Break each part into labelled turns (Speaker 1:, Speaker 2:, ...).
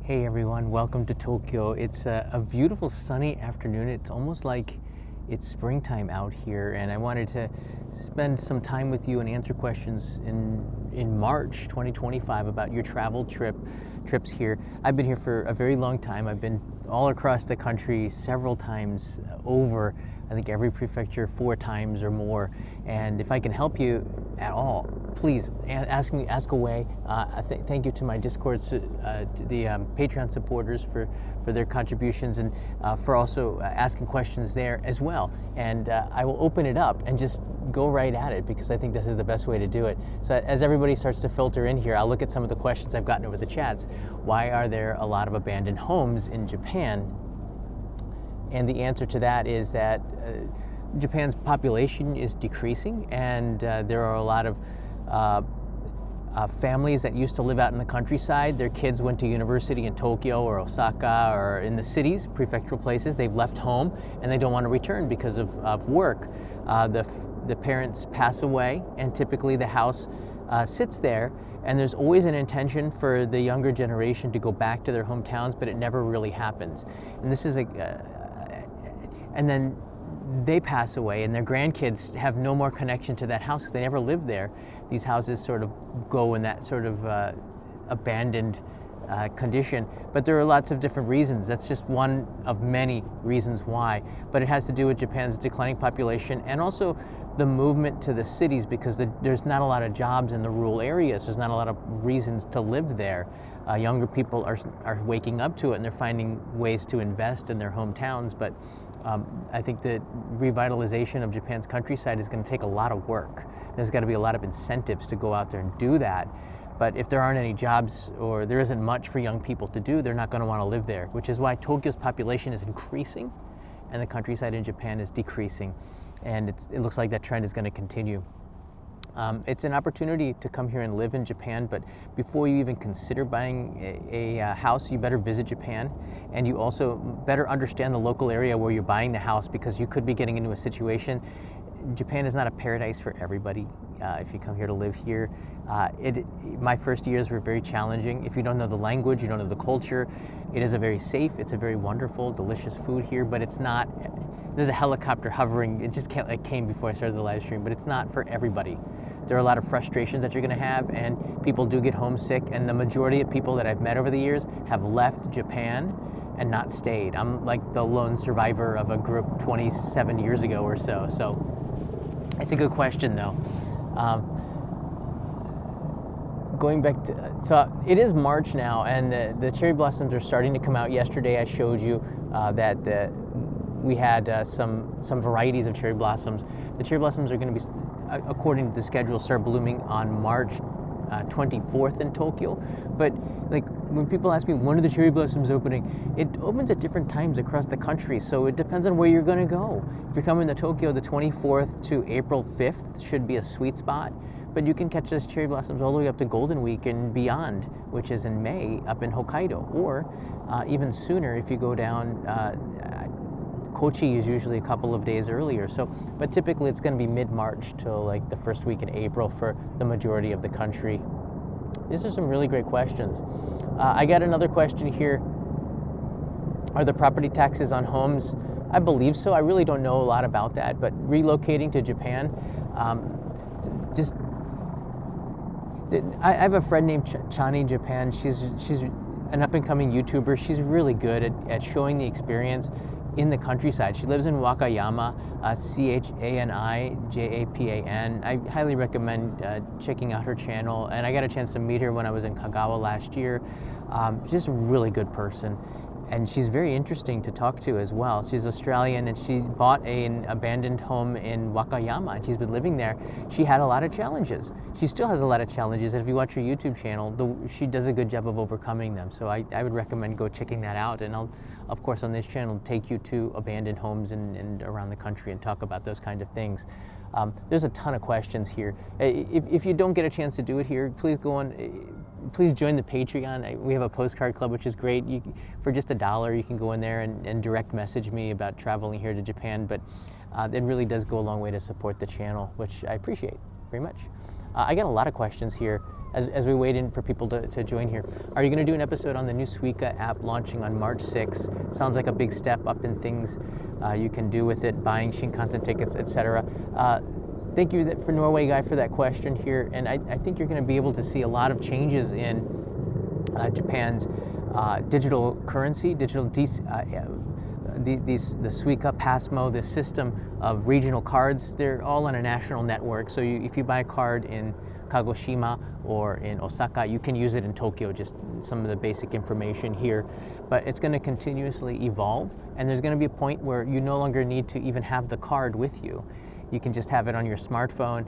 Speaker 1: Hey everyone, welcome to Tokyo. It's a beautiful sunny afternoon. It's almost like it's springtime out here, and I wanted to spend some time with you and answer questions in March 2025 about your travel trips here. I've been here for a very long time. I've been all across the country several times over, I think every prefecture 4 times or more. And if I can help you at all, please ask away. Thank you to my Discord, to the Patreon supporters for their contributions, and for also asking questions there as well. And I will open it up and just go right at it, because I think this is the best way to do it. So as everybody starts to filter in here, I'll look at some of the questions I've gotten over the chats. Why are there a lot of abandoned homes in Japan? And the answer to that is that Japan's population is decreasing, and there are a lot of families that used to live out in the countryside. Their kids went to university in Tokyo or Osaka or in the cities, prefectural places. They've left home and they don't want to return because of work. The parents pass away, and typically the house sits there, and there's always an intention for the younger generation to go back to their hometowns, but it never really happens. And this is and then they pass away, and their grandkids have no more connection to that house because they never lived there. These houses sort of go in that sort of abandoned condition. But there are lots of different reasons. That's just one of many reasons why. But it has to do with Japan's declining population, and also the movement to the cities, because there's not a lot of jobs in the rural areas. There's not a lot of reasons to live there. Younger people are waking up to it, and they're finding ways to invest in their hometowns. But I think the revitalization of Japan's countryside is going to take a lot of work. There's got to be a lot of incentives to go out there and do that. But if there aren't any jobs, or there isn't much for young people to do, they're not going to want to live there, which is why Tokyo's population is increasing and the countryside in Japan is decreasing. And it looks like that trend is going to continue. It's an opportunity to come here and live in Japan, but before you even consider buying a house, you better visit Japan, and you also better understand the local area where you're buying the house, because you could be getting into a situation. Japan is not a paradise for everybody. If you come here to live here, my first years were very challenging. If you don't know the language, you don't know the culture, it is a very safe, it's a very wonderful, delicious food here, but it's not. There's a helicopter hovering. It just came before I started the live stream, but it's not for everybody. There are a lot of frustrations that you're going to have, and people do get homesick, and the majority of people that I've met over the years have left Japan and not stayed. I'm like the lone survivor of a group 27 years ago or so. So it's a good question, though. Going back to, so it is March now, and the cherry blossoms are starting to come out. Yesterday I showed you that we had some varieties of cherry blossoms. The cherry blossoms are going to be, according to the schedule, start blooming on March 24th in Tokyo. But like, when people ask me when are the cherry blossoms opening, it opens at different times across the country, so it depends on where you're going to go. If you're coming to Tokyo, the 24th to April 5th should be a sweet spot. But you can catch those cherry blossoms all the way up to Golden Week and beyond, which is in May up in Hokkaido, or even sooner if you go down. Kochi is usually a couple of days earlier. So, but typically it's going to be mid-March till like the first week in April for the majority of the country. These are some really great questions. I got another question here. Are the property taxes on homes? I believe so. I really don't know a lot about that, but relocating to Japan, I have a friend named Chani in Japan. She's an up-and-coming YouTuber. She's really good at showing the experience in the countryside. She lives in Wakayama, Chanijapan. I highly recommend checking out her channel, and I got a chance to meet her when I was in Kagawa last year. Just a really good person, and she's very interesting to talk to as well. She's Australian, and she bought an abandoned home in Wakayama, and she's been living there. She had a lot of challenges. She still has a lot of challenges, and if you watch her YouTube channel, she does a good job of overcoming them. So I would recommend go checking that out, and I'll, of course, on this channel, take you to abandoned homes and around the country and talk about those kind of things. There's a ton of questions here. If you don't get a chance to do it here, please go on. Please join the Patreon. We have a postcard club, which is great. For just $1, you can go in there and direct message me about traveling here to Japan. But it really does go a long way to support the channel, which I appreciate very much. I got a lot of questions here as we wait in for people to join here, are you going to do an episode on the new Suica app launching on March 6th? Sounds like a big step up in things you can do with it, buying Shinkansen tickets, etc. Thank you for Norway Guy for that question here, and I think you're going to be able to see a lot of changes in Japan's digital currency, the Suica, Passmo, this system of regional cards. They're all on a national network. So if you buy a card in Kagoshima or in Osaka, you can use it in Tokyo, just some of the basic information here. But it's going to continuously evolve, and there's going to be a point where you no longer need to even have the card with you. You can just have it on your smartphone,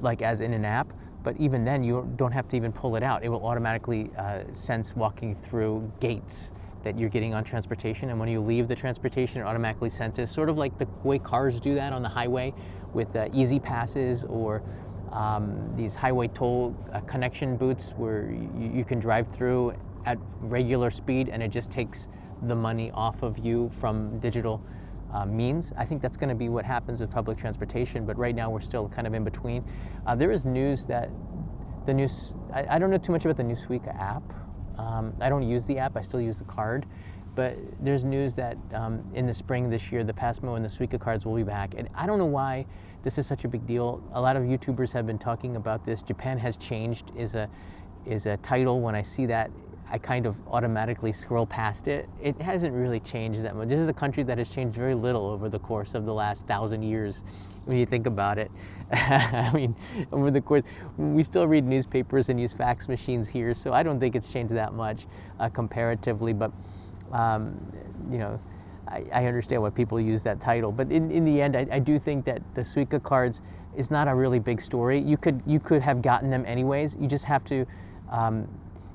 Speaker 1: like as in an app. But even then, you don't have to even pull it out. It will automatically sense walking through gates that you're getting on transportation, and when you leave the transportation, it automatically senses, sort of like the way cars do that on the highway with easy passes or these highway toll connection booths where you can drive through at regular speed and it just takes the money off of you from digital means. I think that's going to be what happens with public transportation, but right now we're still kind of in between. There is news that I don't know too much about the new Suica app. I don't use the app, I still use the card, but there's news that in the spring this year, the Passmo and the Suica cards will be back. And I don't know why this is such a big deal. A lot of YouTubers have been talking about this. Japan has changed is a title. When I see that, I kind of automatically scroll past it. It hasn't really changed that much. This is a country that has changed very little over the course of the last 1,000 years, when you think about it. I mean, over the course, we still read newspapers and use fax machines here, so I don't think it's changed that much comparatively, but you know, I understand why people use that title. But in the end, I do think that the Suica cards is not a really big story. You could have gotten them anyways. You just have to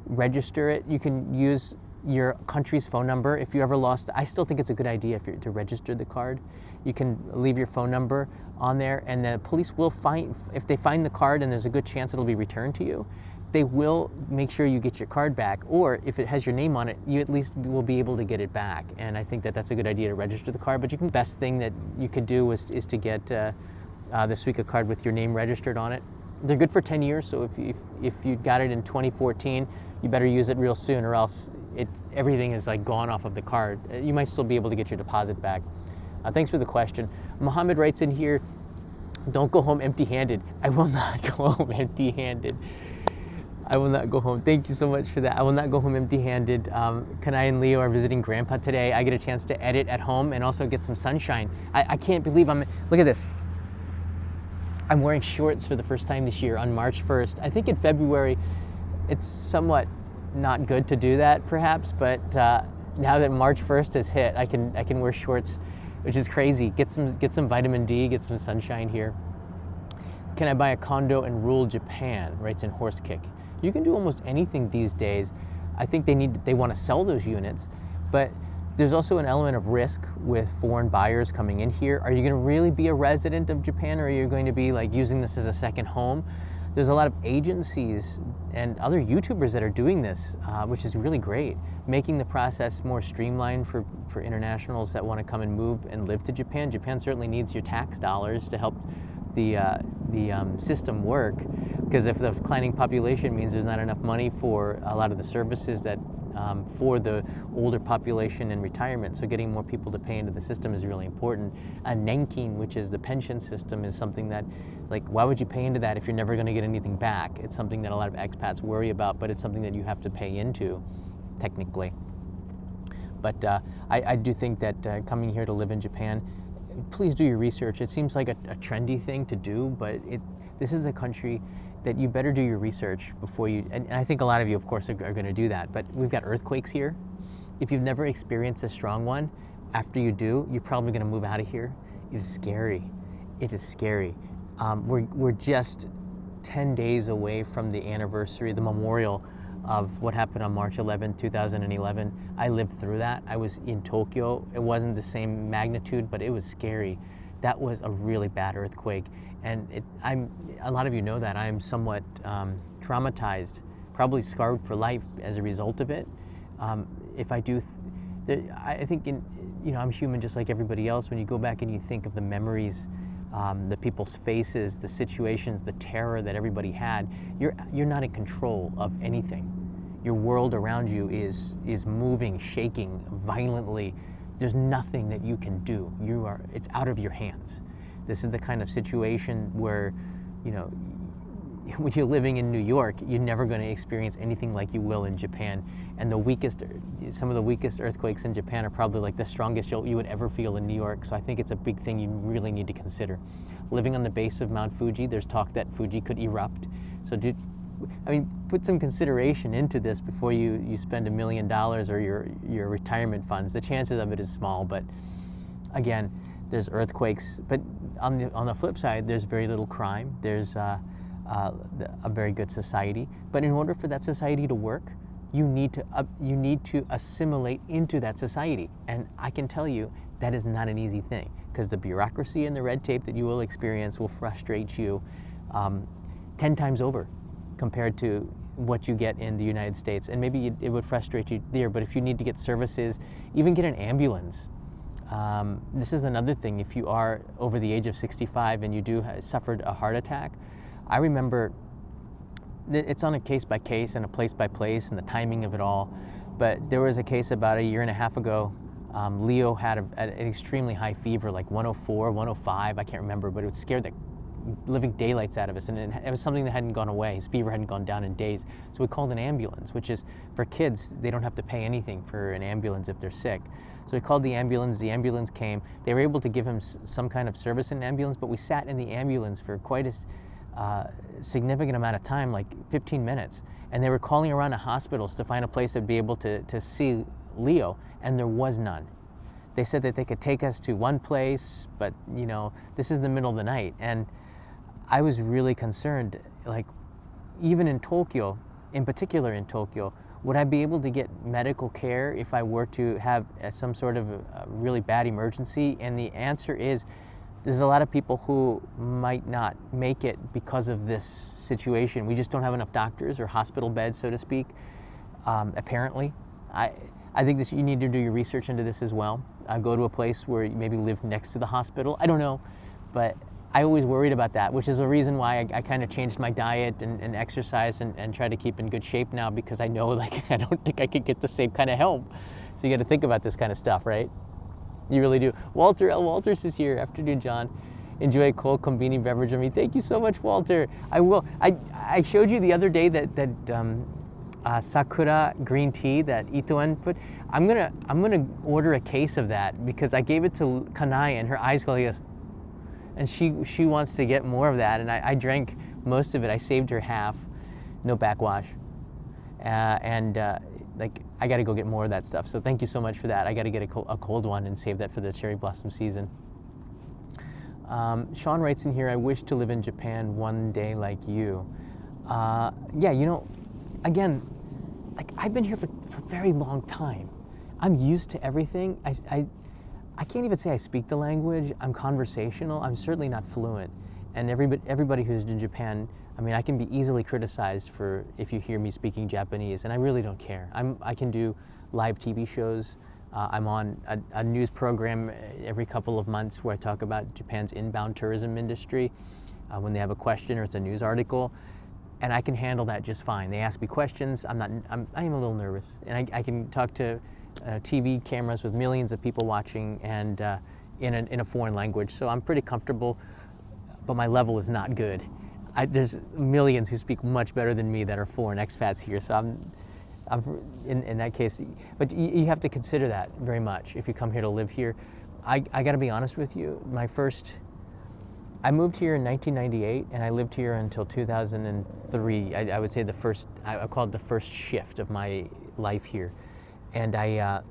Speaker 1: register it. You can use your country's phone number. If you ever lost, I still think it's a good idea to register the card. You can leave your phone number on there, and the police will find, if they find the card and there's a good chance it'll be returned to you, they will make sure you get your card back, or if it has your name on it, you at least will be able to get it back. And I think that that's a good idea to register the card. But the best thing that you could do is to get the Suica card with your name registered on it. They're good for 10 years, so if you got it in 2014, you better use it real soon, or else everything is like gone off of the card. You might still be able to get your deposit back. Thanks for the question. Mohammed writes in here, don't go home empty-handed. I will not go home empty-handed. I will not go home. Thank you so much for that. I will not go home empty-handed. Kanai and Leo are visiting Grandpa today. I get a chance to edit at home and also get some sunshine. I can't believe look at this. I'm wearing shorts for the first time this year on March 1st. I think in February, it's somewhat not good to do that perhaps, but now that March 1st has hit, I can wear shorts, which is crazy. Get some vitamin D, get some sunshine here. Can I buy a condo in rural Japan? Writes in Horse Kick. You can do almost anything these days. I think they want to sell those units, but there's also an element of risk with foreign buyers coming in here. Are you going to really be a resident of Japan, or are you going to be like using this as a second home? There's a lot of agencies and other YouTubers that are doing this, which is really great, making the process more streamlined for internationals that want to come and move and live to Japan. Japan certainly needs your tax dollars to help the system work, because if the declining population means there's not enough money for a lot of the services that for the older population and retirement, so getting more people to pay into the system is really important. Nenkin, which is the pension system, is something that, like, why would you pay into that if you're never going to get anything back? It's something that a lot of expats worry about, but it's something that you have to pay into, technically. But I do think that coming here to live in Japan, please do your research. It seems like a trendy thing to do, but this is a country that you better do your research before you, and I think a lot of you, of course, are going to do that, but we've got earthquakes here. If you've never experienced a strong one, after you do, you're probably going to move out of here. It is scary. It is scary. We're just 10 days away from the anniversary, the memorial of what happened on March 11, 2011. I lived through that. I was in Tokyo. It wasn't the same magnitude, but it was scary. That was a really bad earthquake. And a lot of you know that I'm somewhat traumatized, probably scarred for life as a result of it. If I do, I think I'm human just like everybody else. When you go back and you think of the memories the people's faces, the situations, the terror that everybody had, you're not in control of anything. Your world around you is moving, shaking violently. There's nothing that you can do. It's out of your hands. This is the kind of situation where, you know, when you're living in New York, you're never going to experience anything like you will in Japan. And some of the weakest earthquakes in Japan are probably like the strongest you would ever feel in New York. So I think it's a big thing you really need to consider. Living on the base of Mount Fuji, there's talk that Fuji could erupt. So put some consideration into this before you spend $1 million or your retirement funds. The chances of it is small, but again, there's earthquakes. But on the flip side, there's very little crime. There's a very good society. But in order for that society to work, you need to assimilate into that society. And I can tell you that is not an easy thing, because the bureaucracy and the red tape that you will experience will frustrate you 10 times over compared to what you get in the United States. And maybe it would frustrate you there, but if you need to get services, even get an ambulance. This is another thing. If you are over the age of 65 and you suffered a heart attack, I remember it's on a case by case and a place by place and the timing of it all. But there was a case about 1.5 years ago. Leo had an extremely high fever, like 104, 105, I can't remember, but it scared the living daylights out of us, and it was something that hadn't gone away. His fever hadn't gone down in days. So we called an ambulance, which is, for kids, they don't have to pay anything for an ambulance if they're sick. So we called the ambulance came. They were able to give him some kind of service in an ambulance, but we sat in the ambulance for quite a significant amount of time, like 15 minutes. And they were calling around to hospitals to find a place that would be able to see Leo, and there was none. They said that they could take us to one place, but you know, this is the middle of the night. And I was really concerned, like even in Tokyo, in particular in Tokyo, would I be able to get medical care if I were to have some sort of a really bad emergency? And the answer is, there's a lot of people who might not make it because of this situation. We just don't have enough doctors or hospital beds, so to speak, apparently. I think you need to do your research into this as well. Go to a place where you maybe live next to the hospital. I don't know, but I always worried about that, which is a reason why I kind of changed my diet and exercise and try to keep in good shape now, because I know, like, I don't think I could get the same kind of help. So you got to think about this kind of stuff, right? You really do. Walter L. Walters is here. Afternoon, John. Enjoy a cold convenient beverage of me. Thank you so much, Walter. I will. I showed you the other day that Sakura green tea that Itoen put. I'm gonna order a case of that, because I gave it to Kanai and her eyes go like this, and she wants to get more of that, and I drank most of it. I saved her half, no backwash, like I got to go get more of that stuff. So thank you so much for that. I got to get a cold one and save that for the cherry blossom season. Sean writes in here, I wish to live in Japan one day like you. Yeah, you know, again, like I've been here for a very long time. I'm used to everything. I can't even say I speak the language. I'm conversational. I'm certainly not fluent. And everybody who's in Japan, I mean, I can be easily criticized for if you hear me speaking Japanese, and I really don't care. I can do live TV shows. I'm on a news program every couple of months where I talk about Japan's inbound tourism industry when they have a question or it's a news article, and I can handle that just fine. They ask me questions. I am a little nervous, and I can talk to TV cameras with millions of people watching and in a foreign language. So I'm pretty comfortable, but my level is not good. There's millions who speak much better than me that are foreign expats here. So I'm in that case, but you have to consider that very much if you come here to live here. I got to be honest with you. I moved here in 1998, and I lived here until 2003. I would say I call it the first shift of my life here. And I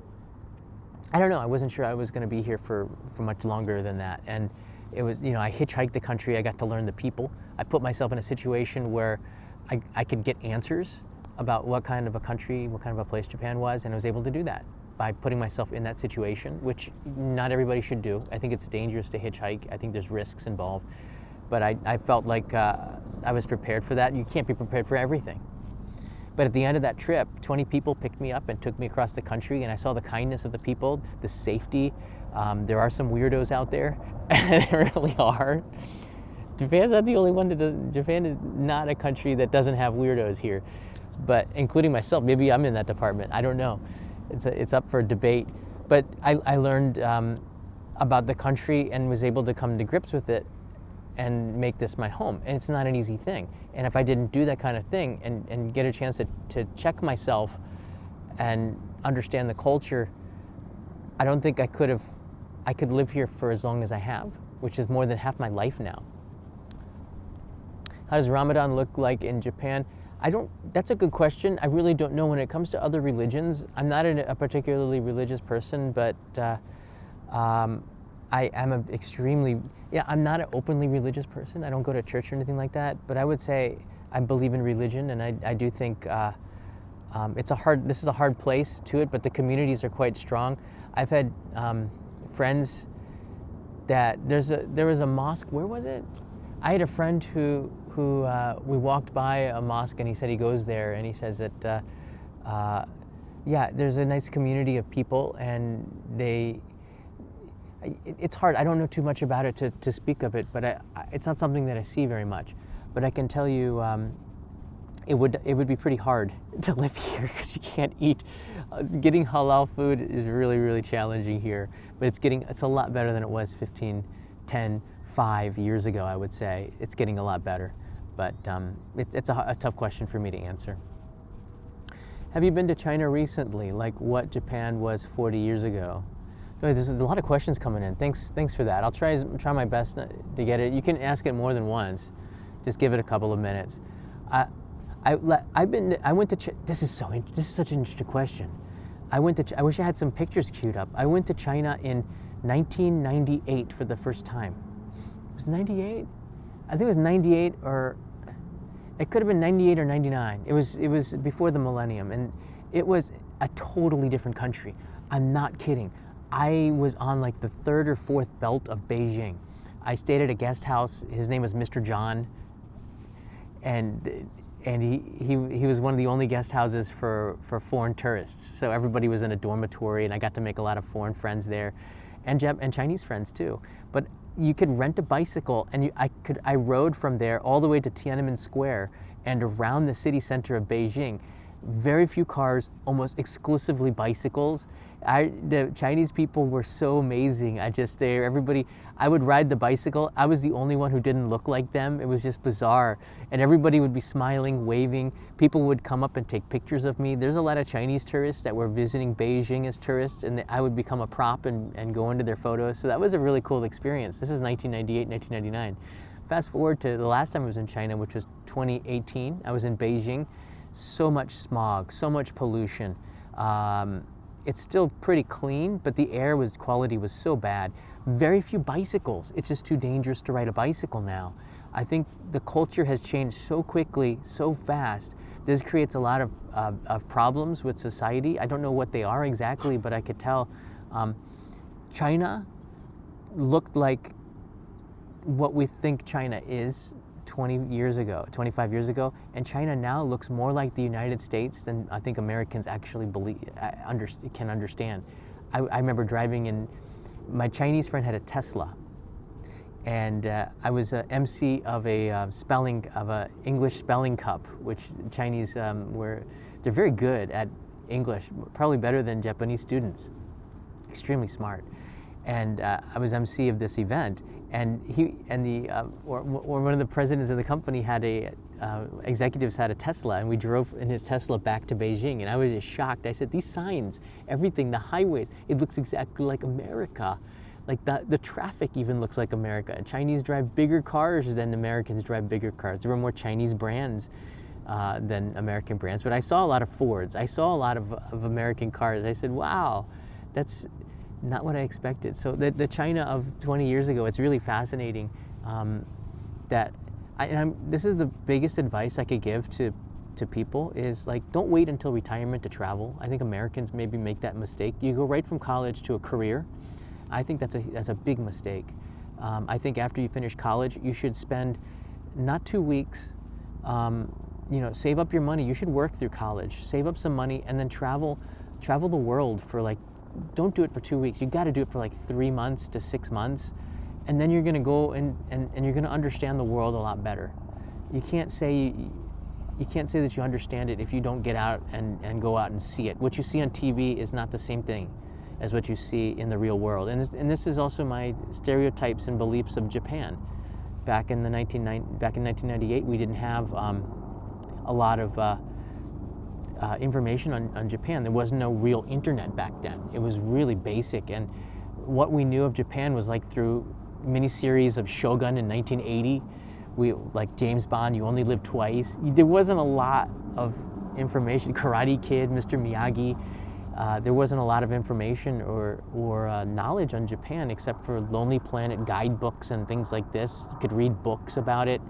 Speaker 1: don't know, I wasn't sure I was going to be here for much longer than that. And it was, you know, I hitchhiked the country. I got to learn the people. I put myself in a situation where I could get answers about what kind of a country, what kind of a place Japan was, and I was able to do that by putting myself in that situation, which not everybody should do. I think it's dangerous to hitchhike. I think there's risks involved. But I felt like I was prepared for that. You can't be prepared for everything. But at the end of that trip, 20 people picked me up and took me across the country, and I saw the kindness of the people, the safety. There are some weirdos out there, there really are. Japan's not the only one that doesn't. Japan is not a country that doesn't have weirdos here, but including myself. Maybe I'm in that department. I don't know. It's up for debate. But I learned about the country and was able to come to grips with it and make this my home. And it's not an easy thing. And if I didn't do that kind of thing and get a chance to check myself and understand the culture, I don't think I could live here for as long as I have, which is more than half my life now. How does Ramadan look like in Japan? That's a good question. I really don't know when it comes to other religions. I'm not a particularly religious person, but I am I'm not an openly religious person. I don't go to church or anything like that, but I would say I believe in religion, and I do think this is a hard place to it, but the communities are quite strong. I've had friends that there was a mosque. Where was it? I had a friend who we walked by a mosque, and he said he goes there, and he says that there's a nice community of people, and it's hard. I don't know too much about it to speak of it, but it's not something that I see very much. But I can tell you, it would be pretty hard to live here because you can't eat. Getting halal food is really, really challenging here, but it's a lot better than it was 5 years ago, I would say. It's getting a lot better, but it's a tough question for me to answer. Have you been to China recently, like what Japan was 40 years ago? There's a lot of questions coming in. Thanks for that. I'll try my best to get it. You can ask it more than once. Just give it a couple of minutes. I went to. This is such an interesting question. I wish I had some pictures queued up. I went to China in 1998 for the first time. It was 98. I think it was 98, or it could have been 98 or 99. It was before the millennium, and it was a totally different country. I'm not kidding. I was on like the third or fourth belt of Beijing. I stayed at a guest house. His name was Mr. John, and he was one of the only guest houses for foreign tourists. So everybody was in a dormitory, and I got to make a lot of foreign friends there, and Chinese friends too. But you could rent a bicycle, and I rode from there all the way to Tiananmen Square and around the city center of Beijing. Very few cars, almost exclusively bicycles. The Chinese people were so amazing. I would ride the bicycle. I was the only one who didn't look like them. It was just bizarre. And everybody would be smiling, waving. People would come up and take pictures of me. There's a lot of Chinese tourists that were visiting Beijing as tourists, and I would become a prop and go into their photos. So that was a really cool experience. This was 1998, 1999. Fast forward to the last time I was in China, which was 2018. I was in Beijing. So much smog, so much pollution. It's still pretty clean, but the quality was so bad. Very few bicycles. It's just too dangerous to ride a bicycle now. I think the culture has changed so quickly, so fast. This creates a lot of problems with society. I don't know what they are exactly, but I could tell China looked like what we think China is 25 years ago, and China now looks more like the United States than I think Americans actually can understand. I remember driving in, my Chinese friend had a Tesla, and I was an MC of an English spelling cup, which Chinese they're very good at English, probably better than Japanese students, extremely smart. And I was MC of this event, and one of the presidents of the company executives had a Tesla, and we drove in his Tesla back to Beijing, and I was just shocked. I said, these signs, everything, the highways, it looks exactly like America. Like the traffic even looks like America. Chinese drive bigger cars than Americans drive bigger cars. There were more Chinese brands than American brands, but I saw a lot of Fords. I saw a lot of American cars. I said, wow, that's not what I expected. So the China of 20 years ago, it's really fascinating. This is the biggest advice I could give to people is, like, don't wait until retirement to travel. I think Americans maybe make that mistake. You go right from college to a career. I think that's a big mistake. I think after you finish college, you should spend not 2 weeks, you know, save up your money. You should work through college, save up some money, and then travel the world for like, don't do it for 2 weeks. You got to do it for like 3 months to 6 months. And then you're going to go and you're going to understand the world a lot better. You can't say that you understand it if you don't get out and go out and see it. What you see on TV is not the same thing as what you see in the real world. And this is also my stereotypes and beliefs of Japan. Back in 1998, we didn't have a lot of information on Japan. There was no real internet back then. It was really basic. And what we knew of Japan was like through miniseries of Shogun in 1980. Like James Bond, You Only Live Twice. There wasn't a lot of information. Karate Kid, Mr. Miyagi. There wasn't a lot of information or knowledge on Japan except for Lonely Planet guidebooks and things like this. You could read books about it.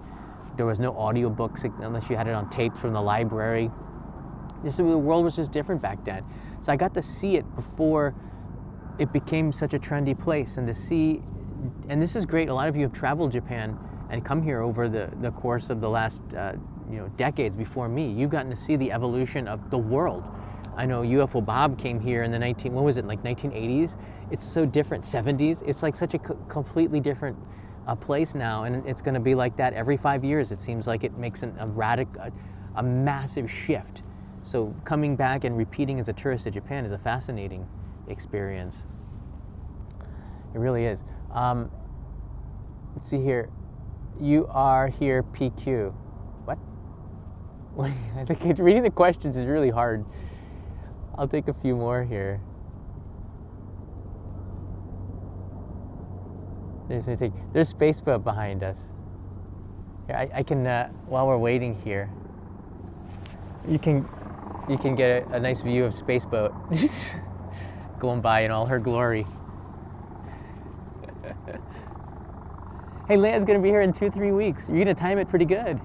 Speaker 1: There was no audiobooks unless you had it on tape from the library. The world was just different back then. So I got to see it before it became such a trendy place, and to see, and this is great. A lot of you have traveled Japan and come here over the course of the last decades before me. You've gotten to see the evolution of the world. I know UFO Bob came here in the 1980s? It's so different, 70s. It's like such a completely different place now, and it's going to be like that every 5 years. It seems like it makes a massive shift. So coming back and repeating as a tourist to Japan is a fascinating experience. It really is. Let's see here. You are here, PQ. What? I think reading the questions is really hard. I'll take a few more here. There's Space Boat behind us. Here, I can, while we're waiting here, you can get a nice view of Space Boat going by in all her glory. Hey, Leia's gonna be here in 2-3 weeks. You're gonna time it pretty good.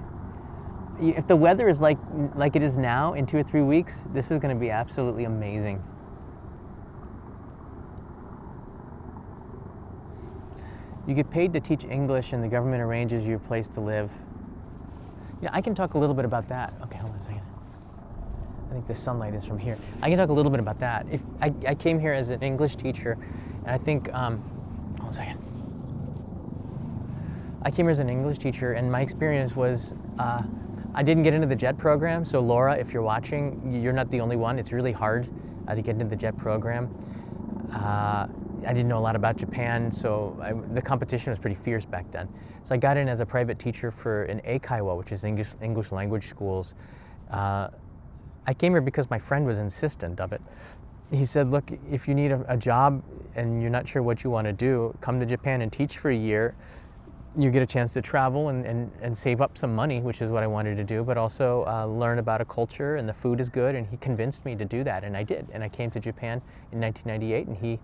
Speaker 1: If the weather is like it is now in 2 or 3 weeks, this is gonna be absolutely amazing. You get paid to teach English and the government arranges you a place to live. Yeah, I can talk a little bit about that. Okay, hold on a second. I think the sunlight is from here. I can talk a little bit about that. If I came here as an English teacher, and I think, hold on a second. I came here as an English teacher, and my experience was, I didn't get into the JET program. So Laura, if you're watching, you're not the only one. It's really hard to get into the JET program. I didn't know a lot about Japan, so the competition was pretty fierce back then. So I got in as a private teacher for an Heiwa, which is English language schools. I came here because my friend was insistent of it. He said, look, if you need a job and you're not sure what you want to do, come to Japan and teach for a year. You get a chance to travel and save up some money, which is what I wanted to do, but also learn about a culture, and the food is good, and he convinced me to do that, and I did. And I came to Japan in 1998, and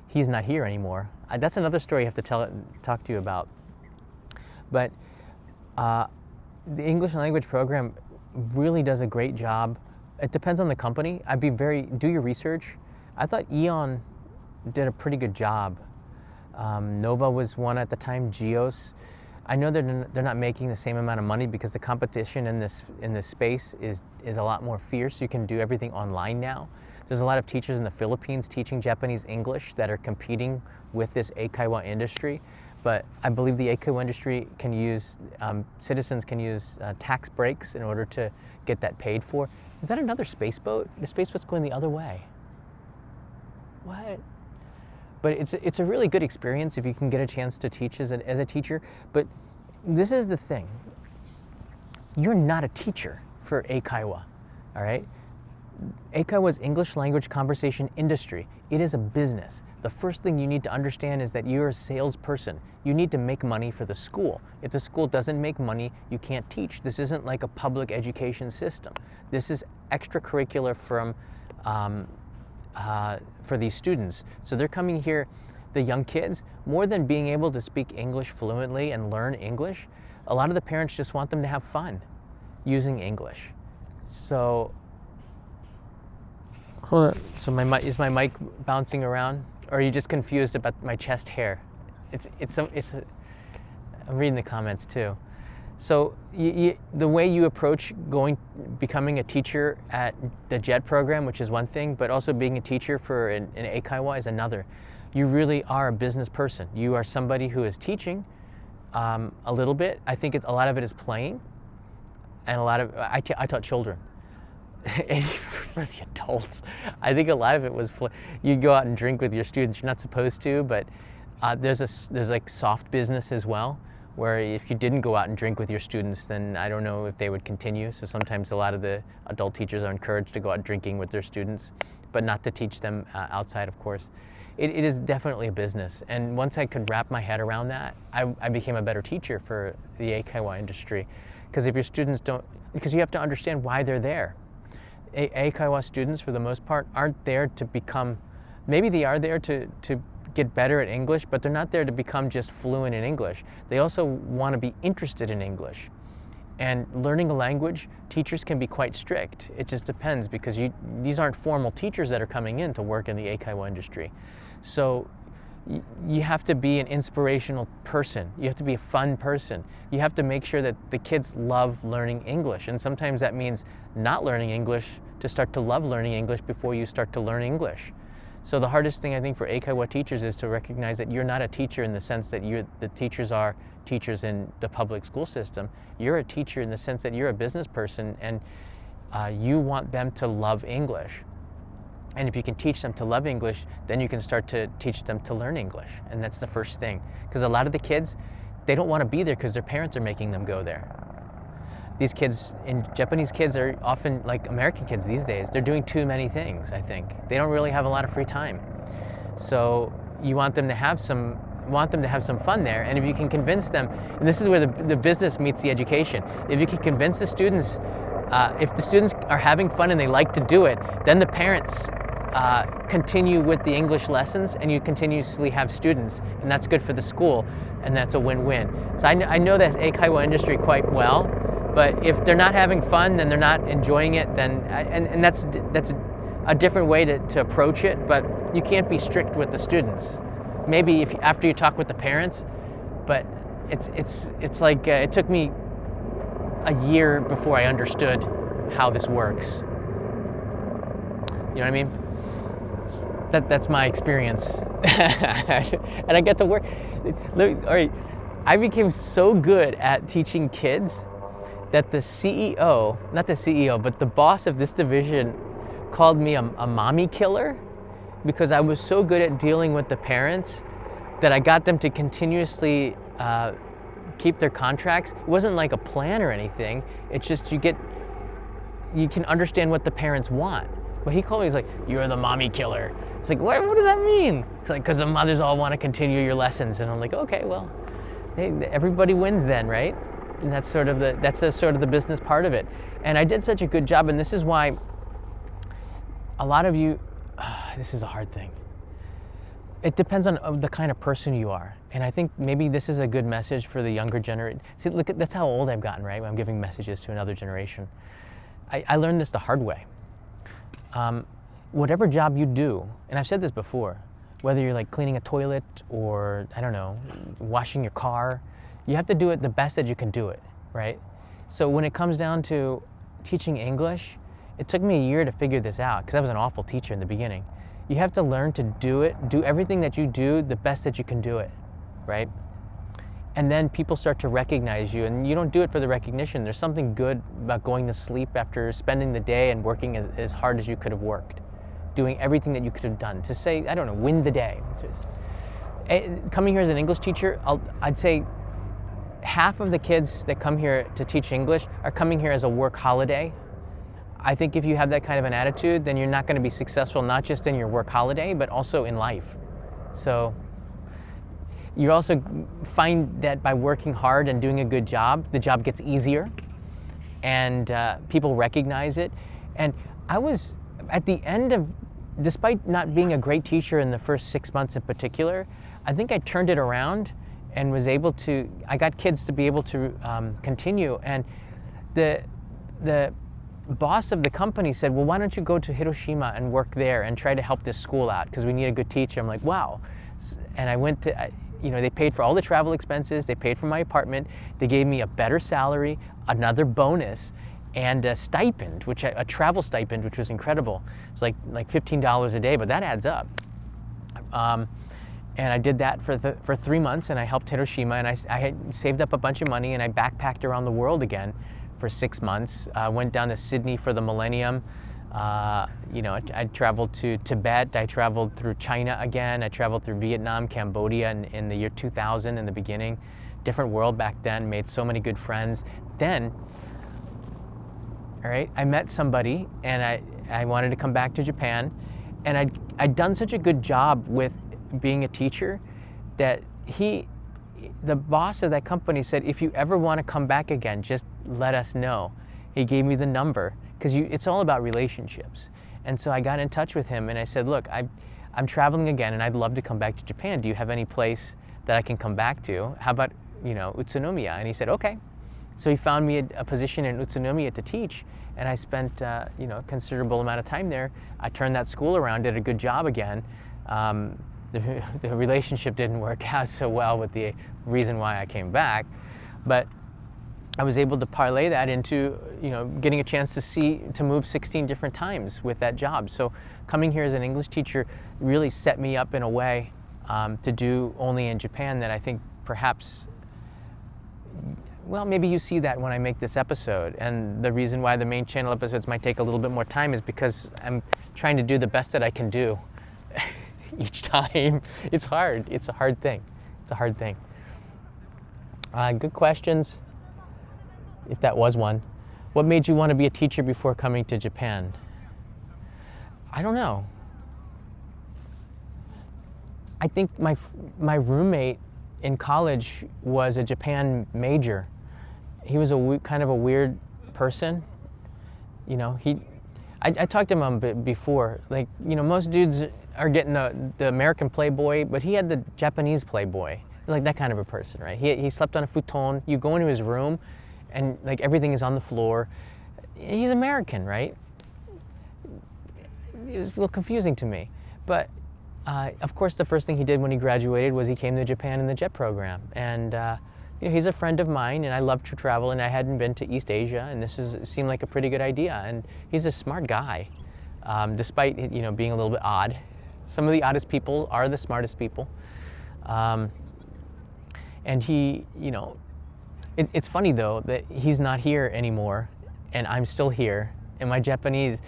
Speaker 1: he's not here anymore. That's another story I have to talk to you about. But the English language program really does a great job. It depends on the company. Do your research. I thought Eon did a pretty good job. Nova was one at the time, Geos. I know they're not making the same amount of money because the competition in this space is a lot more fierce. You can do everything online now. There's a lot of teachers in the Philippines teaching Japanese English that are competing with this Eikaiwa industry. But I believe the Eikaiwa industry can use, citizens can use tax breaks in order to get that paid for. Is that another space boat? The space boat's going the other way. What? But it's a really good experience if you can get a chance to teach as a teacher. But this is the thing. You're not a teacher for Eikaiwa, all right? Eikaiwa's English language conversation industry. It is a business. The first thing you need to understand is that you're a salesperson. You need to make money for the school. If the school doesn't make money, you can't teach. This isn't like a public education system. This is extracurricular for these students. So they're coming here, the young kids, more than being able to speak English fluently and learn English, a lot of the parents just want them to have fun using English. So, hold on. So is my mic bouncing around? Or are you just confused about my chest hair? I'm reading the comments too. So the way you approach becoming a teacher at the JET program, which is one thing, but also being a teacher for an Eikaiwa is another. You really are a business person. You are somebody who is teaching a little bit. I think a lot of it is playing, and I taught children. And for the adults, I think a lot of it was you go out and drink with your students. You're not supposed to, but there's like soft business as well, where if you didn't go out and drink with your students, then I don't know if they would continue. So sometimes a lot of the adult teachers are encouraged to go out drinking with their students, but not to teach them outside, of course. It is definitely a business. And once I could wrap my head around that, I became a better teacher for the Eikaiwa industry. Because if your students because you have to understand why they're there. Eikaiwa students, for the most part, aren't there to become, maybe they are there to get better at English, but they're not there to become just fluent in English. They also want to be interested in English. And learning a language, teachers can be quite strict. It just depends, because these aren't formal teachers that are coming in to work in the Eikaiwa industry. So you have to be an inspirational person. You have to be a fun person. You have to make sure that the kids love learning English. And sometimes that means not learning English to start to love learning English before you start to learn English. So the hardest thing, I think, for Eikaiwa teachers is to recognize that you're not a teacher in the sense that the teachers are teachers in the public school system. You're a teacher in the sense that you're a business person, and you want them to love English. And if you can teach them to love English, then you can start to teach them to learn English. And that's the first thing. Because a lot of the kids, they don't want to be there because their parents are making them go there. These kids, Japanese kids are often like American kids these days. They're doing too many things, I think. They don't really have a lot of free time. So you want them to have some fun there. And if you can convince them, and this is where the business meets the education. If you can convince the students, if the students are having fun and they like to do it, then the parents continue with the English lessons, and you continuously have students, and that's good for the school, and that's a win-win. So I know that Eikaiwa industry quite well, but if they're not having fun, then they're not enjoying it, then and that's a different way to approach it, but you can't be strict with the students. Maybe after you talk with the parents, but it's like it took me a year before I understood how this works. You know what I mean? That's my experience. And I get to work. All right, I became so good at teaching kids that the CEO, not the CEO, but the boss of this division called me a mommy killer, because I was so good at dealing with the parents that I got them to continuously keep their contracts. It wasn't like a plan or anything. It's just you can understand what the parents want. But he called me, he's like, "You're the mommy killer." It's like, what does that mean? It's like, because the mothers all want to continue your lessons. And I'm like, okay, well, hey, everybody wins then, right? And that's sort of the business part of it. And I did such a good job, and this is why a lot of you, this is a hard thing. It depends on the kind of person you are. And I think maybe this is a good message for the younger generation. See, look, that's how old I've gotten, right? When I'm giving messages to another generation. I learned this the hard way. Whatever job you do, and I've said this before, whether you're like cleaning a toilet or, I don't know, washing your car, you have to do it the best that you can do it, right? So when it comes down to teaching English, it took me a year to figure this out, because I was an awful teacher in the beginning. You have to learn to do everything that you do the best that you can do it, right? And then people start to recognize you, and you don't do it for the recognition. There's something good about going to sleep after spending the day and working as hard as you could have worked, doing everything that you could have done to say, I don't know, win the day. Coming here as an English teacher, I'd say half of the kids that come here to teach English are coming here as a work holiday. I think if you have that kind of an attitude, then you're not going to be successful, not just in your work holiday, but also in life. So you also find that by working hard and doing a good job, the job gets easier, and people recognize it. And I was, at the end of, despite not being a great teacher in the first 6 months in particular, I think I turned it around and was able to, I got kids to be able to continue. And the boss of the company said, well, why don't you go to Hiroshima and work there and try to help this school out, because we need a good teacher. I'm like, wow. And I went to, they paid for all the travel expenses, they paid for my apartment, they gave me a better salary, another bonus, and a stipend, a travel stipend, which was incredible. It was like $15 a day, but that adds up. And I did that for 3 months, and I helped Hiroshima, and I had saved up a bunch of money, and I backpacked around the world again for 6 months. Went down to Sydney for the millennium. I traveled to Tibet, I traveled through China again, I traveled through Vietnam, Cambodia in the year 2000 in the beginning. Different world back then, made so many good friends. Then, all right, I met somebody, and I wanted to come back to Japan, and I'd done such a good job with being a teacher that the boss of that company said, if you ever want to come back again, just let us know. He gave me the number, because it's all about relationships. And so I got in touch with him, and I said, look, I'm traveling again, and I'd love to come back to Japan. Do you have any place that I can come back to? How about, Utsunomiya? And he said, okay. So he found me a position in Utsunomiya to teach, and I spent a considerable amount of time there. I turned that school around, did a good job again. The relationship didn't work out so well with the reason why I came back, but I was able to parlay that into getting a chance to move 16 different times with that job. So coming here as an English teacher really set me up in a way to do only in Japan that I think perhaps, well, maybe you see that when I make this episode. And the reason why the main channel episodes might take a little bit more time is because I'm trying to do the best that I can do each time. It's hard. It's a hard thing. It's a hard thing. Good questions, if that was one. What made you want to be a teacher before coming to Japan? I don't know. I think my roommate in college was a Japan major. He was kind of a weird person. I talked to him before. Like, most dudes are getting the American Playboy, but he had the Japanese Playboy. Like that kind of a person, right? He slept on a futon. You go into his room, and like everything is on the floor. He's American, right? It was a little confusing to me. But of course, the first thing he did when he graduated was he came to Japan in the JET program. And he's a friend of mine, and I love to travel, and I hadn't been to East Asia, and seemed like a pretty good idea. And he's a smart guy, despite being a little bit odd. Some of the oddest people are the smartest people. And he, it's funny though that he's not here anymore, and I'm still here, and my Japanese,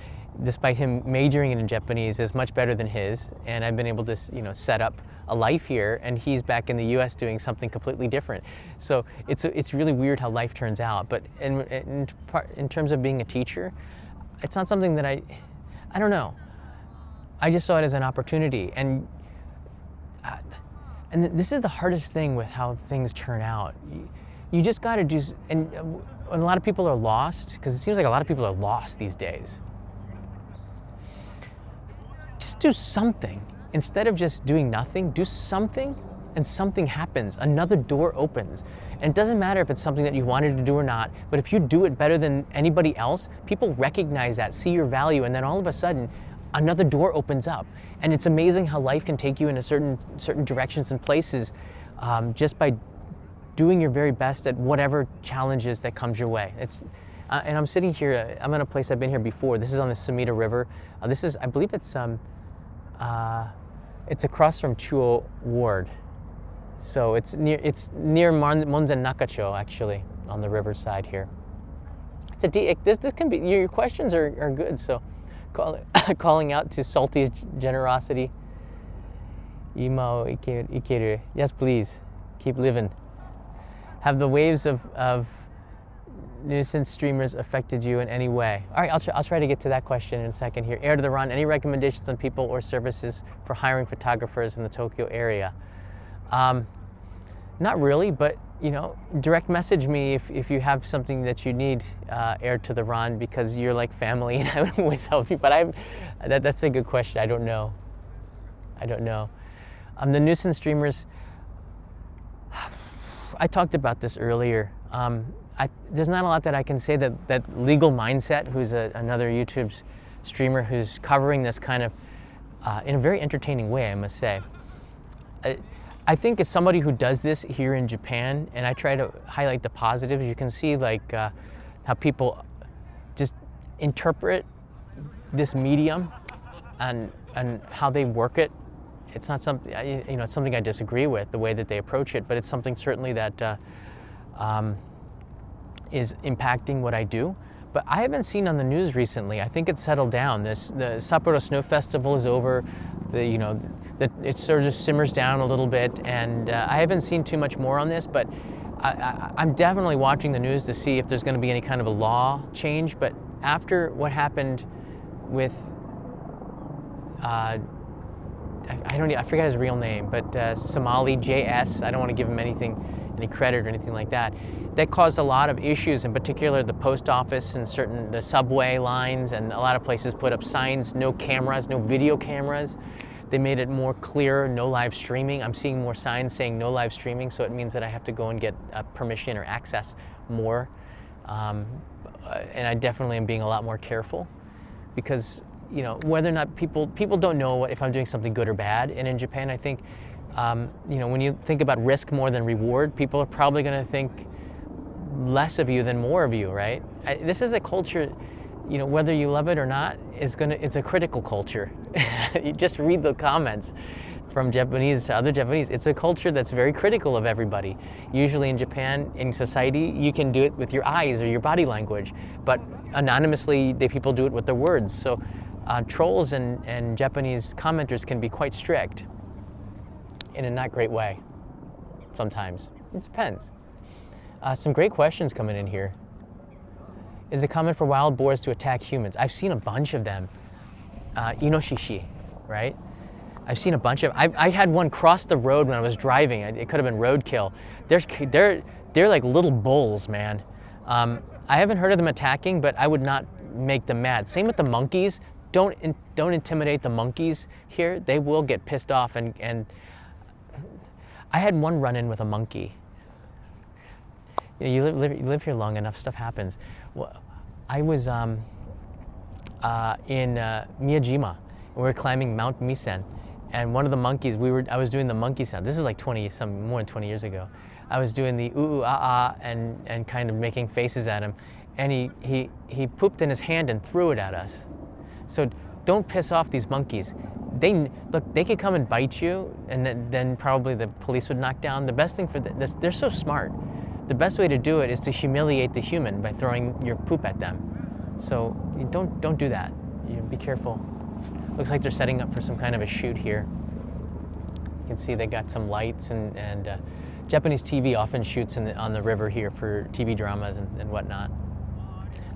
Speaker 1: despite him majoring in Japanese, is much better than his, and I've been able to set up a life here, and he's back in the U.S. doing something completely different. So it's really weird how life turns out. But in terms of being a teacher, it's not something that I don't know. I just saw it as an opportunity, and this is the hardest thing with how things turn out. You just got to do, and a lot of people are lost, because it seems like a lot of people are lost these days. Just do something. Instead of just doing nothing, do something, and something happens. Another door opens. And it doesn't matter if it's something that you wanted to do or not, but if you do it better than anybody else, people recognize that, see your value, and then all of a sudden, another door opens up. And it's amazing how life can take you in certain directions and places just by doing your very best at whatever challenges that comes your way. And I'm sitting here, I'm in a place I've been here before. This is on the Sumida River. I believe it's across from Chuo Ward. So it's near Monzen Nakacho, actually, on the riverside here. This can be, your questions are good, so calling out to Salty's generosity. Ima o ikeru. Yes, please, keep living. Have the waves of nuisance streamers affected you in any way? All right, I'll try to get to that question in a second here. Air to the Run, any recommendations on people or services for hiring photographers in the Tokyo area? Not really, but direct message me if you have something that you need aired to the Run, because you're like family and I would always help you. But that's a good question. I don't know. The nuisance streamers, I talked about this earlier. There's not a lot that I can say that Legal Mindset, who's another YouTube streamer who's covering this kind of in a very entertaining way, I must say. I think as somebody who does this here in Japan, and I try to highlight the positives, you can see like how people just interpret this medium and how they work it. It's not something, it's something I disagree with, the way that they approach it, but it's something certainly that is impacting what I do. But I haven't seen on the news recently. I think it's settled down. The Sapporo Snow Festival is over. It sort of simmers down a little bit, and I haven't seen too much more on this. But I'm definitely watching the news to see if there's going to be any kind of a law change. But after what happened with I forget his real name, but Somali JS. I don't want to give him any credit or anything like that. That caused a lot of issues, in particular the post office and the subway lines, and a lot of places put up signs, no cameras, no video cameras. They made it more clear, no live streaming. I'm seeing more signs saying no live streaming, so it means that I have to go and get permission or access more. And I definitely am being a lot more careful, because whether or not people don't know if I'm doing something good or bad. And in Japan, I think, when you think about risk more than reward, people are probably going to think less of you than more of you, right? This is a culture, whether you love it or not, it's a critical culture. You just read the comments from Japanese to other Japanese. It's a culture that's very critical of everybody. Usually in Japan, in society, you can do it with your eyes or your body language, but anonymously, people do it with their words. So trolls and Japanese commenters can be quite strict in a not great way sometimes. It depends. Some great questions coming in here. Is it common for wild boars to attack humans? I've seen a bunch of them. Inoshishi, right? I've seen a bunch of. I had one cross the road when I was driving. It could have been roadkill. They're like little bulls, man. I haven't heard of them attacking, but I would not make them mad. Same with the monkeys. Don't intimidate the monkeys here. They will get pissed off. And I had one run-in with a monkey. You live here long enough, stuff happens. Well, I was in Miyajima, and we were climbing Mount Misen, and one of the monkeys, I was doing the monkey sound. This is like more than 20 years ago. I was doing the ooh, ah, and kind of making faces at him, and he pooped in his hand and threw it at us. So don't piss off these monkeys. They could come and bite you, and then probably the police would knock down. The best thing for this, they're so smart. The best way to do it is to humiliate the human by throwing your poop at them. So don't do that. Be careful. Looks like they're setting up for some kind of a shoot here. You can see they got some lights, and Japanese TV often shoots on the river here for TV dramas and whatnot.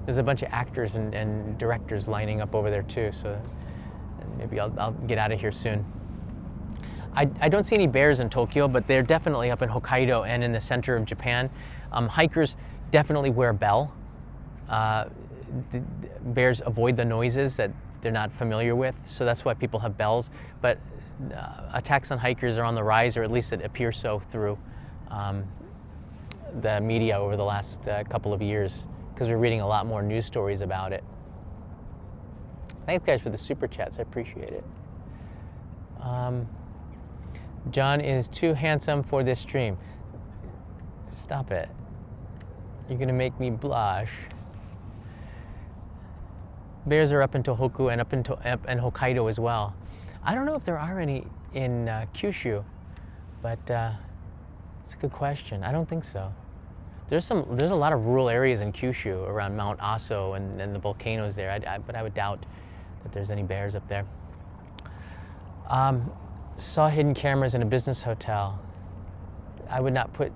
Speaker 1: There's a bunch of actors and directors lining up over there too, so maybe I'll get out of here soon. I don't see any bears in Tokyo, but they're definitely up in Hokkaido and in the center of Japan. Hikers definitely wear a bell. The bears avoid the noises that they're not familiar with, so that's why people have bells. But attacks on hikers are on the rise, or at least it appears so through the media over the last couple of years, because we're reading a lot more news stories about it. Thanks, guys, for the super chats. I appreciate it. John is too handsome for this stream. Stop it. You're gonna make me blush. Bears are up in Tohoku and and Hokkaido as well. I don't know if there are any in Kyushu, but it's a good question. I don't think so. There's a lot of rural areas in Kyushu around Mount Aso and the volcanoes there, but I would doubt that there's any bears up there. Saw hidden cameras in a business hotel. I would not put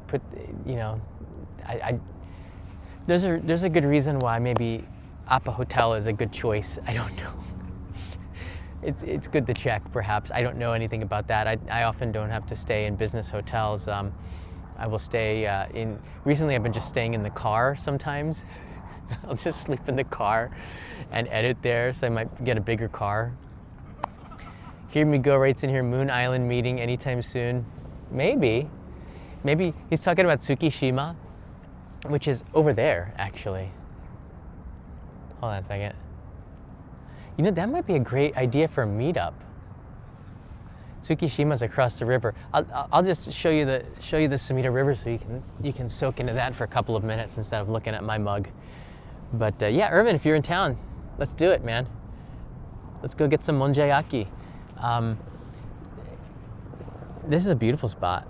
Speaker 1: there's a good reason why maybe Appa Hotel is a good choice. I don't know. It's good to check, perhaps. I don't know anything about that. I often don't have to stay in business hotels. I will stay recently I've been just staying in the car sometimes. I'll just sleep in the car and edit there, so I might get a bigger car. Here me go writes in here, Moon Island meeting anytime soon. Maybe he's talking about Tsukishima, which is over there, actually. Hold on a second. That might be a great idea for a meetup. Tsukishima's across the river. I'll just show you the Sumida River so you can soak into that for a couple of minutes instead of looking at my mug. But yeah, Irvin, if you're in town, let's do it, man. Let's go get some monjayaki. This is a beautiful spot.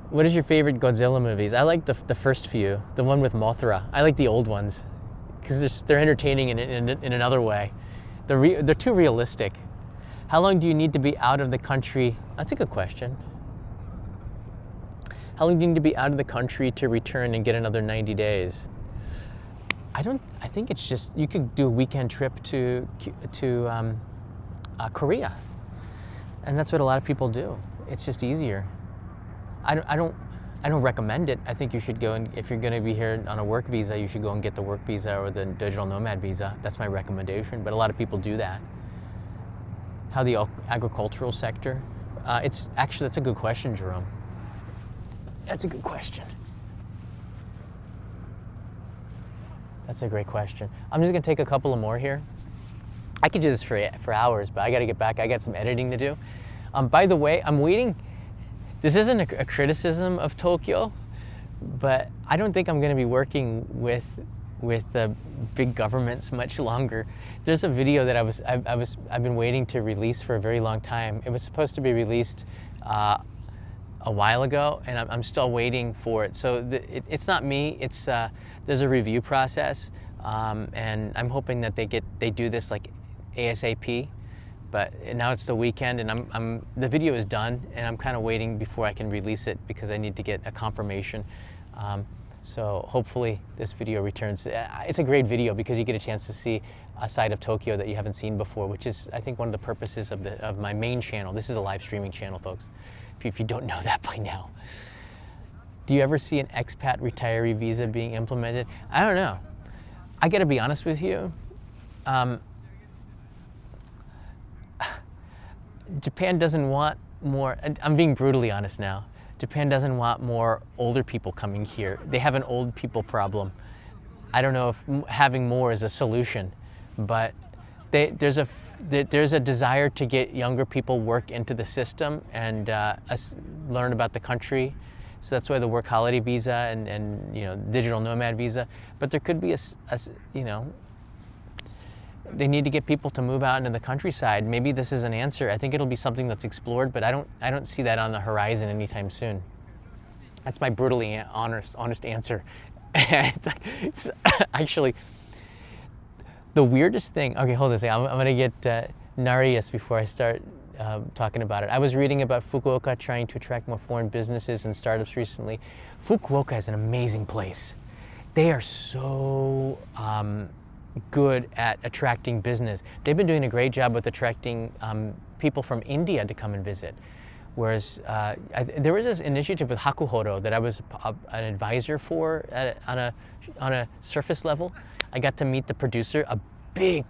Speaker 1: What is your favorite Godzilla movies? I like the first few, the one with Mothra. I like the old ones because they're entertaining in another way. They're too realistic. How long do you need to be out of the country? That's a good question. How long do you need to be out of the country to return and get another 90 days? I think it's just, you could do a weekend trip to Korea. And that's what a lot of people do. It's just easier. I don't recommend it. I think you should go, and if you're going to be here on a work visa, you should go and get the work visa or the digital nomad visa. That's my recommendation, but a lot of people do that. How the agricultural sector? It's actually, that's a good question, Jerome. That's a good question. That's a great question. I'm just gonna take a couple of more here. I could do this for hours, but I gotta get back. I got some editing to do. By the way, I'm waiting. This isn't a criticism of Tokyo, but I don't think I'm gonna be working with the big governments much longer. There's a video that I've been waiting to release for a very long time. It was supposed to be released a while ago, and I'm still waiting for it. So it's not me. It's there's a review process, and I'm hoping that they do this like ASAP. But now it's the weekend, and the video is done, and I'm kind of waiting before I can release it because I need to get a confirmation. So hopefully this video returns. It's a great video because you get a chance to see a side of Tokyo that you haven't seen before, which is, I think, one of the purposes of my main channel. This is a live streaming channel, folks, if you don't know that by now. Do you ever see an expat retiree visa being implemented? I don't know. I gotta be honest with you. Japan doesn't want more, I'm being brutally honest now. Japan doesn't want more older people coming here. They have an old people problem. I don't know if having more is a solution, but there's a desire to get younger people work into the system and learn about the country. So that's why the work holiday visa and digital nomad visa. But there could be they need to get people to move out into the countryside. Maybe this is an answer. I think it'll be something that's explored, but I don't see that on the horizon anytime soon. That's my brutally honest answer. It's actually the weirdest thing. Okay, hold on a second. I'm gonna get Narius before I start talking about it. I was reading about Fukuoka trying to attract more foreign businesses and startups recently. Fukuoka is an amazing place. They are so good at attracting business. They've been doing a great job with attracting people from India to come and visit. Whereas there was this initiative with Hakuhodo that I was an advisor for on a surface level. I got to meet the producer, a big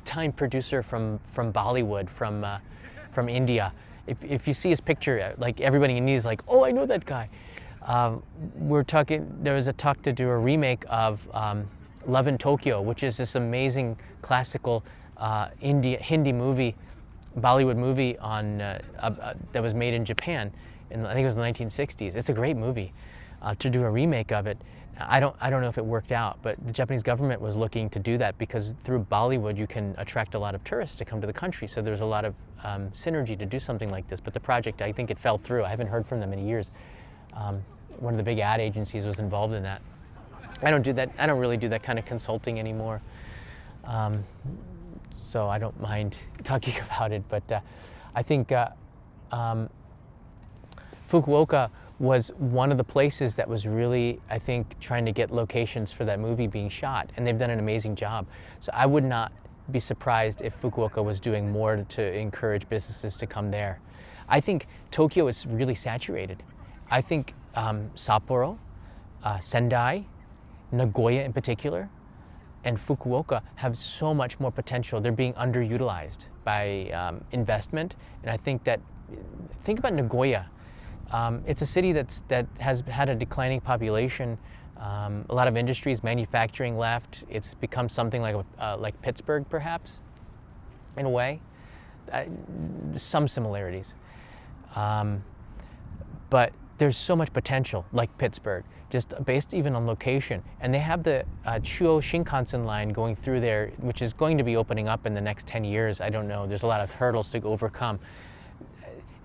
Speaker 1: time producer from Bollywood, from India. If you see his picture, like everybody in India is like, oh, I know that guy. There was a talk to do a remake of Love in Tokyo, which is this amazing classical Hindi movie, Bollywood movie that was made in Japan, and I think it was the 1960s. It's a great movie. To do a remake of it, I don't know if it worked out, but the Japanese government was looking to do that because through Bollywood you can attract a lot of tourists to come to the country. So there's a lot of synergy to do something like this. But the project, I think it fell through. I haven't heard from them in years. One of the big ad agencies was involved in that. I don't do that. I don't really do that kind of consulting anymore. So I don't mind talking about it. But I think Fukuoka was one of the places that was really, I think, trying to get locations for that movie being shot. And they've done an amazing job. So I would not be surprised if Fukuoka was doing more to encourage businesses to come there. I think Tokyo is really saturated. I think Sapporo, Sendai, Nagoya in particular, and Fukuoka have so much more potential. They're being underutilized by investment. And I think think about Nagoya. It's a city that has had a declining population. A lot of industries, manufacturing left. It's become something like Pittsburgh, perhaps, in a way. Some similarities. But there's so much potential, like Pittsburgh, just based even on location. And they have the Chuo Shinkansen line going through there, which is going to be opening up in the next 10 years. I don't know. There's a lot of hurdles to overcome.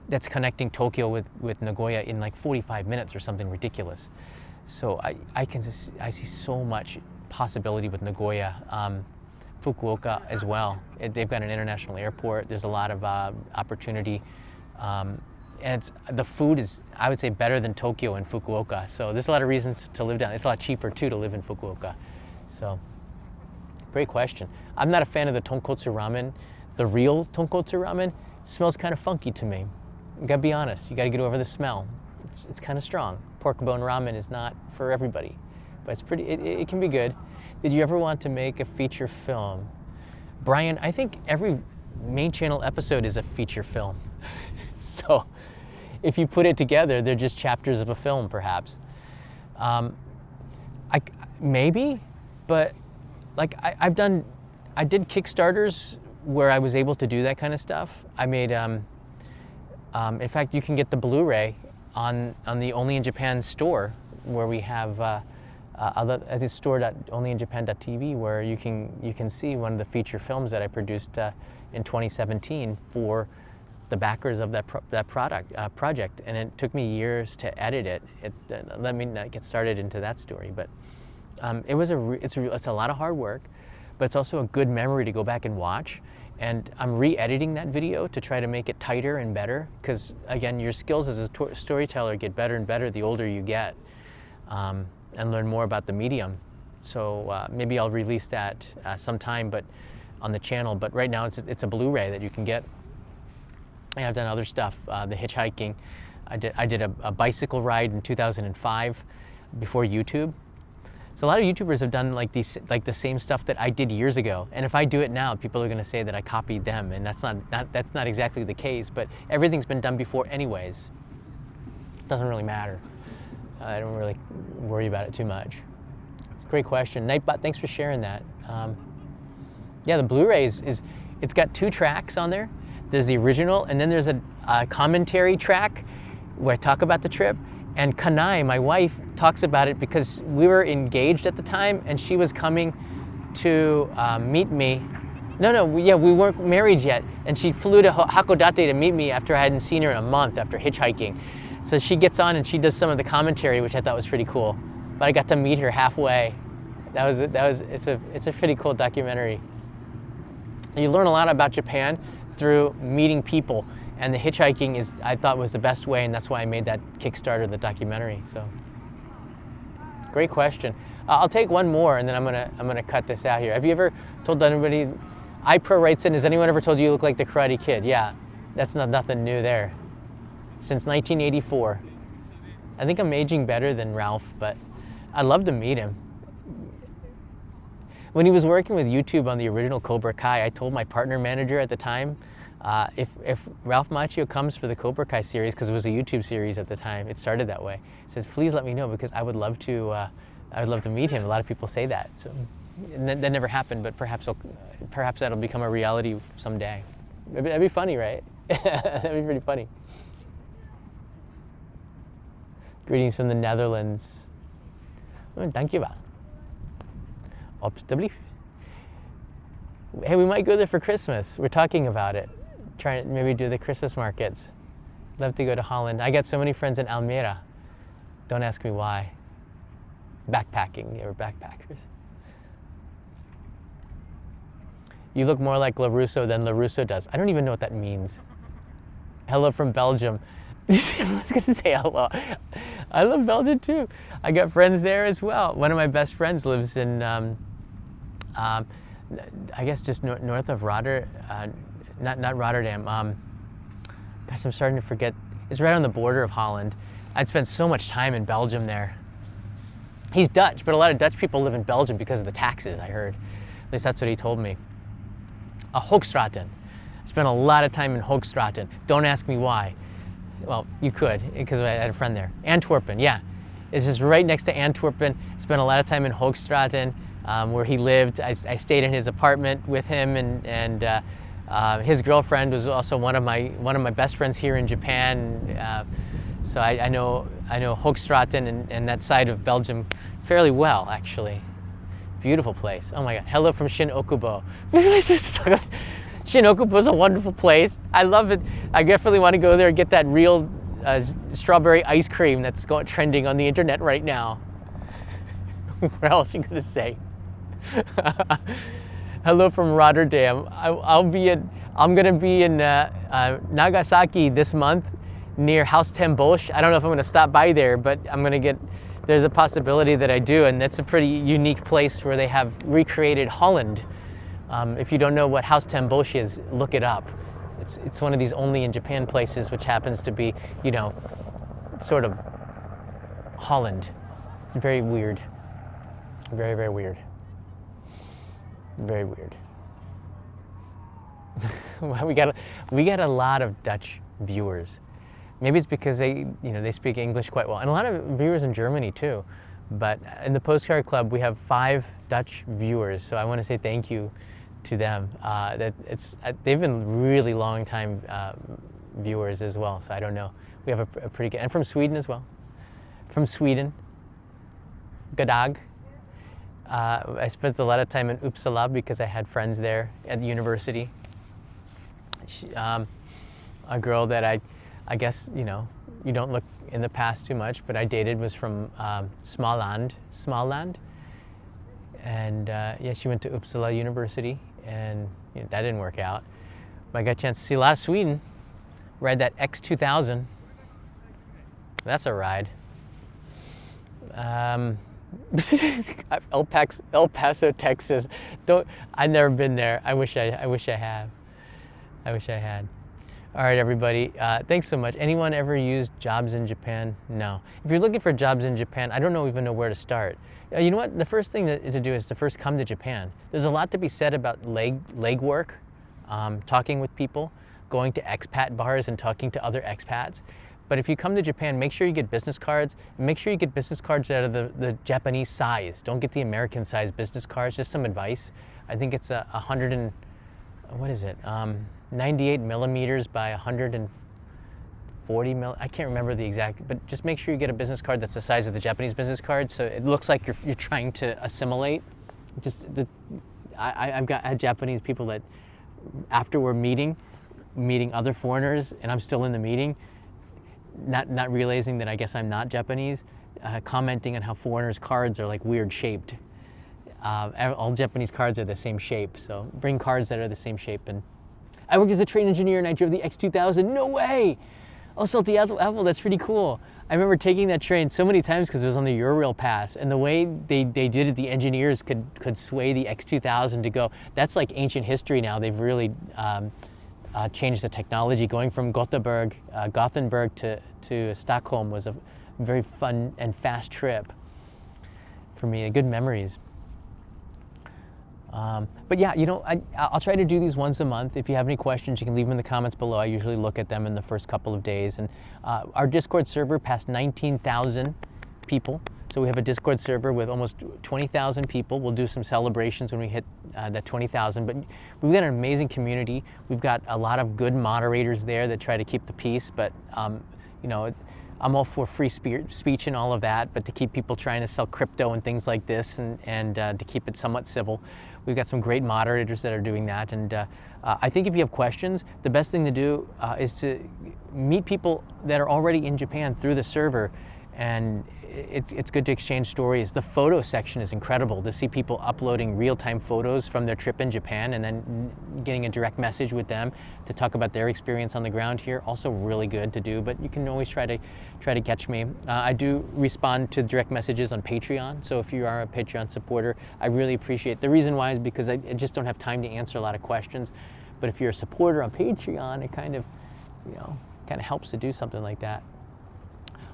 Speaker 1: That's connecting Tokyo with Nagoya in like 45 minutes or something ridiculous. So I see so much possibility with Nagoya. Fukuoka as well. They've got an international airport. There's a lot of opportunity. And the food is, I would say, better than Tokyo and Fukuoka. So there's a lot of reasons to live down. It's a lot cheaper too to live in Fukuoka. So, great question. I'm not a fan of the tonkotsu ramen. The real tonkotsu ramen, it smells kind of funky to me. You gotta be honest. You gotta get over the smell. It's kind of strong. Pork bone ramen is not for everybody, but it's pretty. It can be good. Did you ever want to make a feature film? Brian, I think every main channel episode is a feature film. So if you put it together, they're just chapters of a film, perhaps. Maybe, but like I did Kickstarters where I was able to do that kind of stuff. I made, in fact, you can get the Blu-ray on the Only in Japan store, where we have I think store.onlyinjapan.tv, where you can see one of the feature films that I produced in 2017 for the backers of that project, and it took me years to edit it. Let me not get started into that story, but it's a lot of hard work, but it's also a good memory to go back and watch. And I'm re-editing that video to try to make it tighter and better, because again, your skills as a storyteller get better and better the older you get, and learn more about the medium. So maybe I'll release that sometime, but on the channel. But right now it's a Blu-ray that you can get. And I've done other stuff, the hitchhiking. I did a bicycle ride in 2005 before YouTube. So a lot of YouTubers have done like the same stuff that I did years ago. And if I do it now, people are going to say that I copied them, and that's not exactly the case. But everything's been done before, anyways. It doesn't really matter. So I don't really worry about it too much. It's a great question, Nightbot. Thanks for sharing that. Yeah, the Blu-ray it's got 2 tracks on there. There's the original, and then there's a commentary track where I talk about the trip. And Kanai, my wife, talks about it because we were engaged at the time, and she was coming to meet me. We weren't married yet, and she flew to Hakodate to meet me after I hadn't seen her in a month after hitchhiking. So she gets on and she does some of the commentary, which I thought was pretty cool. But I got to meet her halfway. It's a pretty cool documentary. You learn a lot about Japan through meeting people, and the hitchhiking I thought was the best way, and that's why I made that Kickstarter, the documentary. So, great question. I'll take one more, and then I'm gonna cut this out here. Have you ever told anybody? iPro writes in, has anyone ever told you look like the Karate Kid? Yeah, that's nothing new there. Since 1984. I think I'm aging better than Ralph, but I'd love to meet him. When he was working with YouTube on the original Cobra Kai, I told my partner manager at the time, if Ralph Macchio comes for the Cobra Kai series, because it was a YouTube series at the time, it started that way. He says, please let me know, because I would love to meet him. A lot of people say that. So that never happened, but perhaps that'll become a reality someday. That'd be funny, right? That'd be pretty funny. Greetings from the Netherlands. Dankjewel. Alsjeblieft. Hey, we might go there for Christmas. We're talking about it. Trying to maybe do the Christmas markets. Love to go to Holland. I got so many friends in Almere. Don't ask me why. Backpacking. They were backpackers. You look more like LaRusso than LaRusso does. I don't even know what that means. Hello from Belgium. I was going to say hello. I love Belgium too. I got friends there as well. One of my best friends lives in, I guess just north of Rotterdam, not Rotterdam. Gosh, I'm starting to forget. It's right on the border of Holland. I'd spent so much time in Belgium there. He's Dutch, but a lot of Dutch people live in Belgium because of the taxes, I heard. At least that's what he told me. Hoogstraten. Spent a lot of time in Hoogstraten. Don't ask me why. Well, you could, because I had a friend there. Antwerpen, yeah. It's just right next to Antwerpen. Spent a lot of time in Hoogstraten, where he lived. I stayed in his apartment with him, and His girlfriend was also one of my best friends here in Japan. So I know Hoogstraten and that side of Belgium fairly well, actually. Beautiful place. Oh my God. Hello from Shin Okubo. Shin Okubo is a wonderful place. I love it. I definitely want to go there and get that real strawberry ice cream that's trending on the internet right now. What else are you gonna say? Hello from Rotterdam. I'm gonna be in Nagasaki this month near House Ten Bosch. I don't know if I'm gonna stop by there, but there's a possibility that I do, and that's a pretty unique place where they have recreated Holland. If you don't know what House Ten Bosch is, look it up. It's one of these only in Japan places, which happens to be, you know, sort of Holland. Very weird. Very, very weird. Very weird. Well, we got a lot of Dutch viewers. Maybe it's because they speak English quite well, and a lot of viewers in Germany too. But in the Postcard Club, we have 5 Dutch viewers, so I want to say thank you to them. They've been really long time viewers as well. So I don't know. We have a pretty good, and from Sweden as well. From Sweden, Gadag. I spent a lot of time in Uppsala because I had friends there at the university. A girl that I guess, you know, you don't look in the past too much, but I dated was from Småland. And yeah, she went to Uppsala University, and you know, that didn't work out. But I got a chance to see a lot of Sweden. Ride that X2000. That's a ride. El Paso, Texas. I've never been there. I wish I had. All right, everybody. Thanks so much. Anyone ever used jobs in Japan? No. If you're looking for jobs in Japan, I don't even know where to start. You know what? The first thing to do is to first come to Japan. There's a lot to be said about leg work, talking with people, going to expat bars and talking to other expats. But if you come to Japan, make sure you get business cards. Make sure you get business cards that are the Japanese size. Don't get the American size business cards. Just some advice. I think it's 98 millimeters by 140 I can't remember the exact, but just make sure you get a business card that's the size of the Japanese business card, so it looks like you're trying to assimilate. I had Japanese people that after we're meeting other foreigners, and I'm still in the meeting, not realizing that I guess I'm not Japanese, commenting on how foreigners' cards are like weird shaped. All Japanese cards are the same shape, so bring cards that are the same shape. And I worked as a train engineer and I drove the X2000. No way! Oh, Salty-Apple, that's pretty cool. I remember taking that train so many times because it was on the Eurail pass, and the way they did it, the engineers could sway the X2000 to go. That's like ancient history now. They've really changed the technology. Going from Gothenburg to Stockholm was a very fun and fast trip for me. Good memories. But yeah, you know, I'll try to do these once a month. If you have any questions, you can leave them in the comments below. I usually look at them in the first couple of days. And our Discord server passed 19,000 people. So we have a Discord server with almost 20,000 people. We'll do some celebrations when we hit that 20,000. But we've got an amazing community. We've got a lot of good moderators there that try to keep the peace. But, you know, I'm all for free speech and all of that, but to keep people trying to sell crypto and things like this, and to keep it somewhat civil, we've got some great moderators that are doing that. And I think if you have questions, the best thing to do is to meet people that are already in Japan through the server, and it's good to exchange stories. The photo section is incredible to see people uploading real-time photos from their trip in Japan and then getting a direct message with them to talk about their experience on the ground here. Also really good to do, but you can always try to catch me. I do respond to direct messages on Patreon, so if you are a Patreon supporter, I really appreciate it. The reason why is because I just don't have time to answer a lot of questions, but if you're a supporter on Patreon, it kind of helps to do something like that.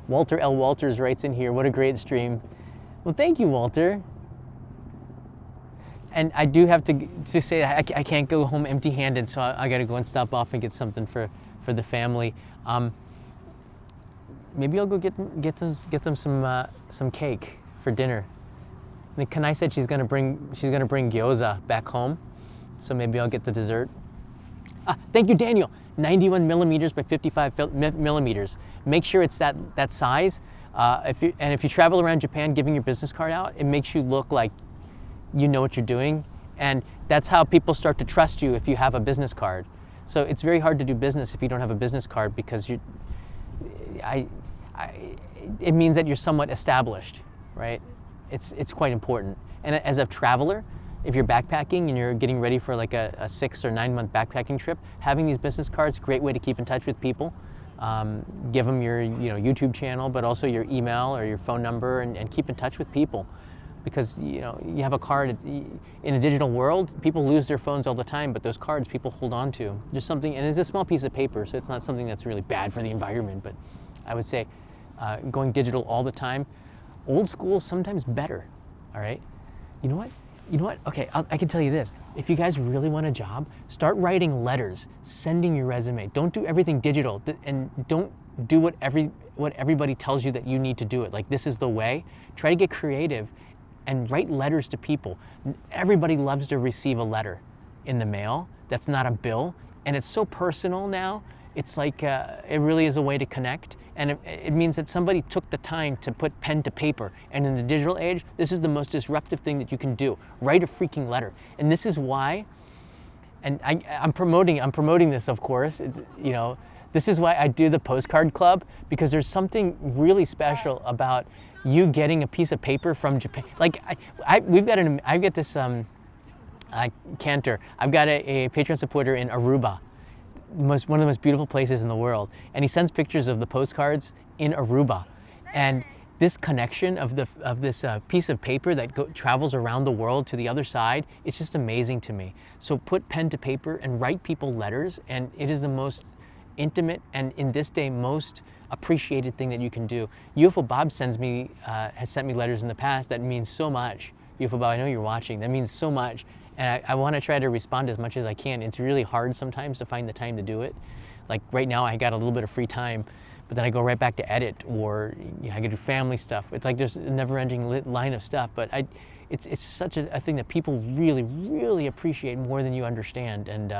Speaker 1: Walter L. Walters writes in here, what a great stream. Well, thank you, Walter. And I do have to say I can't go home empty-handed, so I got to go and stop off and get something for the family. Maybe I'll go get them some cake for dinner. I think Kanai said she's gonna bring gyoza back home, so maybe I'll get the dessert. Thank you, Daniel. 91 millimeters by 55 millimeters. Make sure it's that size. If you travel around Japan giving your business card out, it makes you look like you know what you're doing. And that's how people start to trust you if you have a business card. So it's very hard to do business if you don't have a business card because it means that you're somewhat established, right? It's quite important. And as a traveler, if you're backpacking and you're getting ready for like a 6 or 9 month backpacking trip, having these business cards, great way to keep in touch with people. Give them your YouTube channel, but also your email or your phone number, and keep in touch with people. Because you have a card in a digital world, people lose their phones all the time, but those cards people hold on to. There's something, and it's a small piece of paper, so it's not something that's really bad for the environment, but I would say going digital all the time, old school sometimes better, all right? You know what? Okay, I can tell you this. If you guys really want a job, start writing letters, sending your resume. Don't do everything digital, and don't do what everybody tells you that you need to do it. Like, this is the way. Try to get creative and write letters to people. Everybody loves to receive a letter in the mail that's not a bill, and it's so personal now. It's like it really is a way to connect, and it means that somebody took the time to put pen to paper. And in the digital age, this is the most disruptive thing that you can do. Write a freaking letter. And this is why, and I'm promoting this, of course. This is why I do the postcard club, because there's something really special about you getting a piece of paper from Japan. Like I've got this cantor. I've got a Patreon supporter in Aruba, one of the most beautiful places in the world, and he sends pictures of the postcards in Aruba, and this connection of this piece of paper that travels around the world to the other side, it's just amazing to me. So put pen to paper and write people letters, and it is the most intimate and, in this day, most appreciated thing that you can do. UFO Bob has sent me letters in the past that means so much. UFO Bob, I know you're watching. That means so much. And I want to try to respond as much as I can. It's really hard sometimes to find the time to do it. Like right now, I got a little bit of free time, but then I go right back to edit, or I can do family stuff. It's like there's a never-ending line of stuff. But it's such a thing that people really, really appreciate more than you understand. And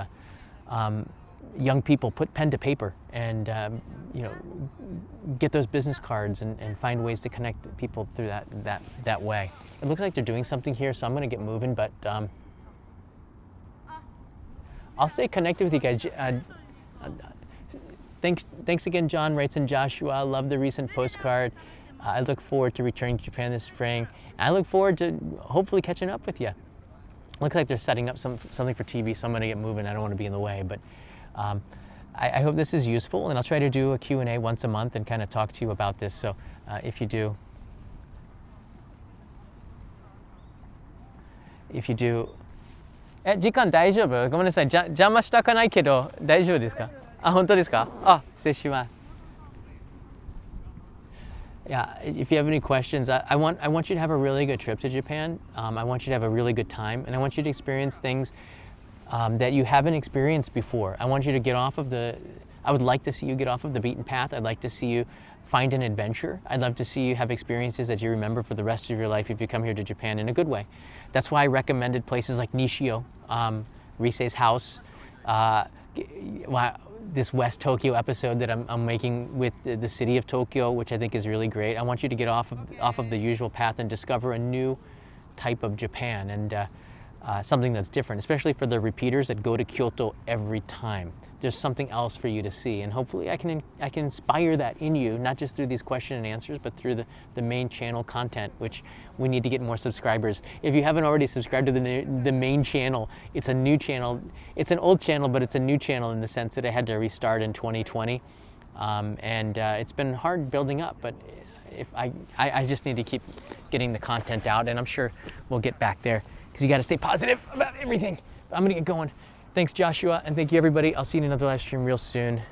Speaker 1: young people, put pen to paper and get those business cards and find ways to connect people through that way. It looks like they're doing something here, so I'm going to get moving. But I'll stay connected with you guys. Thanks again, John writes in Joshua. I love the recent postcard. I look forward to returning to Japan this spring. I look forward to hopefully catching up with you. Looks like they're setting up something for TV, so I'm going to get moving. I don't want to be in the way, but I hope this is useful, and I'll try to do a Q&A once a month and kind of talk to you about this. So if you do,時間大丈夫？ごめんなさい。邪魔したくないけど大丈夫ですか？本当ですか？失礼します。Yeah, if you have any questions, I want you to have a really good trip to Japan. I want you to have a really good time, and I want you to experience things that you haven't experienced before. I want you to get off of I would like to see you get off of the beaten path. I'd like to see you find an adventure. I'd love to see you have experiences that you remember for the rest of your life if you come here to Japan in a good way. That's why I recommended places like Nishio, Risei's house, this West Tokyo episode that I'm making with the city of Tokyo, which I think is really great. I want you to get off of the usual path and discover a new type of Japan, and something that's different, especially for the repeaters that go to Kyoto every time. There's something else for you to see, and hopefully I can inspire that in you, not just through these question and answers, but through the main channel content, which we need to get more subscribers. If you haven't already subscribed to the main channel, it's a new channel. It's an old channel, but it's a new channel in the sense that I had to restart in 2020, and it's been hard building up, but if I just need to keep getting the content out, and I'm sure we'll get back there, because you got to stay positive about everything. I'm gonna get going. Thanks, Joshua, and thank you, everybody. I'll see you in another live stream real soon.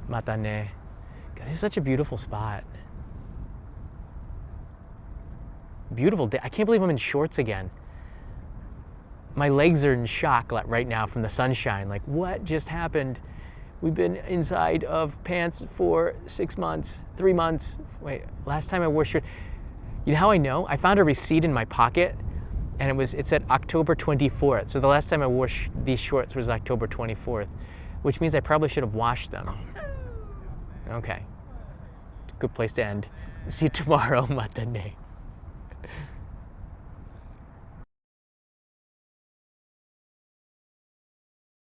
Speaker 1: Mata ne. God, this is such a beautiful spot. Beautiful day. I can't believe I'm in shorts again. My legs are in shock right now from the sunshine. Like, what just happened? We've been inside of pants for 6 months, 3 months. Wait, last time I wore shorts. You know how I know? I found a receipt in my pocket And it said October 24th. So the last time I wore these shorts was October 24th, which means I probably should have washed them. Okay. Good place to end. See you tomorrow. Mata ne.